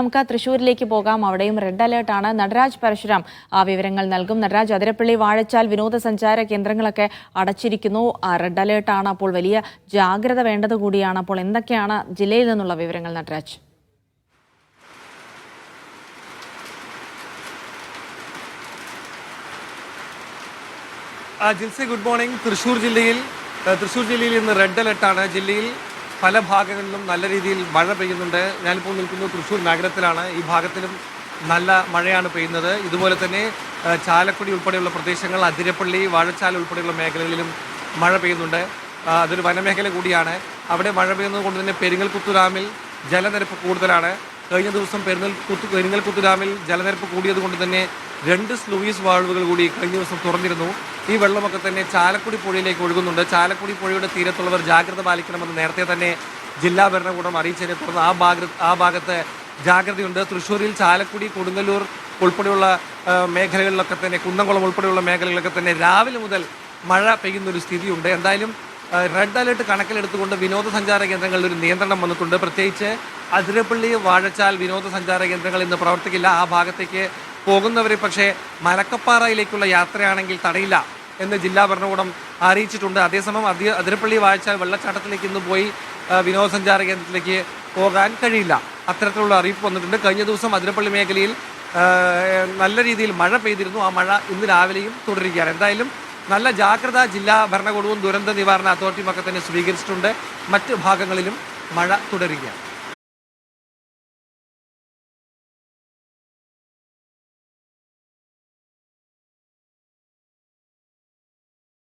നമുക്ക് തൃശ്ശൂരിലേക്ക് പോകാം. അവിടെയും റെഡ് അലേർട്ടാണ്. നടരാജ് പരശുരാം വിവരങ്ങൾ നൽകും. നടരാജ്, അതിരപ്പള്ളി, വാഴച്ചാൽ വിനോദസഞ്ചാര കേന്ദ്രങ്ങളൊക്കെ അടച്ചിരിക്കുന്നു. റെഡ് അലേർട്ടാണ്. അപ്പോൾ വലിയ ജാഗ്രത വേണ്ടത് കൂടിയാണ്. അപ്പോൾ എന്തൊക്കെയാണ് ജില്ലയിൽ നിന്നുള്ള വിവരങ്ങൾ നടരാജ്? Jilsy, good morning. തൃശ്ശൂർ ജില്ലയിൽ ഇന്ന് റെഡ് അലർട്ടാണ്. ജില്ലയിൽ പല ഭാഗങ്ങളിലും നല്ല രീതിയിൽ മഴ പെയ്യുന്നുണ്ട്. ഞാനിപ്പോൾ നിൽക്കുന്നത് തൃശ്ശൂർ നഗരത്തിലാണ്. ഈ ഭാഗത്തിലും നല്ല മഴയാണ് പെയ്യുന്നത്. ഇതുപോലെ തന്നെ ചാലക്കുടി ഉൾപ്പെടെയുള്ള പ്രദേശങ്ങൾ, അതിരപ്പള്ളി, വാഴച്ചാൽ ഉൾപ്പെടെയുള്ള മേഖലകളിലും മഴ പെയ്യുന്നുണ്ട്. അതൊരു വനമേഖല കൂടിയാണ്. അവിടെ മഴ പെയ്യുന്നത് കൊണ്ട് തന്നെ പെരിങ്ങൽകുത്ത് ഡാമിൽ ജലനിരപ്പ് കൂടുതലാണ്. കഴിഞ്ഞ ദിവസം പെരിങ്ങൽകുത്ത് ഡാമിൽ ജലനിരപ്പ് കൂടിയത് കൊണ്ട് തന്നെ 2 സ്ലൂയിസ് വാൾവുകൾ കൂടി കഴിഞ്ഞ ദിവസം തുറന്നിരുന്നു. ഈ വെള്ളമൊക്കെ തന്നെ ചാലക്കുടി പുഴയിലേക്ക് ഒഴുകുന്നുണ്ട്. ചാലക്കുടി പുഴയുടെ തീരത്തുള്ളവർ ജാഗ്രത പാലിക്കണമെന്ന് നേരത്തെ തന്നെ ജില്ലാ ഭരണകൂടം അറിയിച്ചതിനെ തുടർന്ന് ആ ഭാഗത്ത് ജാഗ്രതയുണ്ട്. തൃശ്ശൂരിൽ ചാലക്കുടി, കൊടുങ്ങല്ലൂർ ഉൾപ്പെടെയുള്ള മേഖലകളിലൊക്കെ തന്നെ, കുന്നംകുളം ഉൾപ്പെടെയുള്ള മേഖലകളിലൊക്കെ തന്നെ രാവിലെ മുതൽ മഴ പെയ്യുന്നൊരു സ്ഥിതിയുണ്ട്. എന്തായാലും റെഡ് അലേർട്ട് കണക്കിലെടുത്തുകൊണ്ട് വിനോദസഞ്ചാര കേന്ദ്രങ്ങളിൽ ഒരു നിയന്ത്രണം വന്നിട്ടുണ്ട്. പ്രത്യേകിച്ച് അതിരപ്പള്ളി, വാഴച്ചാൽ വിനോദസഞ്ചാര കേന്ദ്രങ്ങൾ ഇന്ന് പ്രവർത്തിക്കില്ല. ആ ഭാഗത്തേക്ക് പോകുന്നവരെ പക്ഷേ മലക്കപ്പാറയിലേക്കുള്ള യാത്രയാണെങ്കിൽ തടയില്ല എന്ന് ജില്ലാ ഭരണകൂടം അറിയിച്ചിട്ടുണ്ട്. അതേസമയം അതിരപ്പള്ളി, വാഴച്ചാൽ വെള്ളച്ചാട്ടത്തിലേക്ക് ഇന്ന് പോയി വിനോദസഞ്ചാര കേന്ദ്രത്തിലേക്ക് പോകാൻ കഴിയില്ല. അത്തരത്തിലുള്ള അറിയിപ്പ് വന്നിട്ടുണ്ട്. കഴിഞ്ഞ ദിവസം അതിരപ്പള്ളി മേഖലയിൽ നല്ല രീതിയിൽ മഴ പെയ്തിരുന്നു. ആ മഴ ഇന്ന് രാവിലെയും തുടരുകയാണ്. എന്തായാലും നല്ല ജാഗ്രത ജില്ലാ ഭരണകൂടവും ദുരന്ത നിവാരണ അതോറിറ്റിയും ഒക്കെ തന്നെ സ്വീകരിച്ചിട്ടുണ്ട്. മറ്റ് ഭാഗങ്ങളിലും മഴ തുടരുകയാണ്.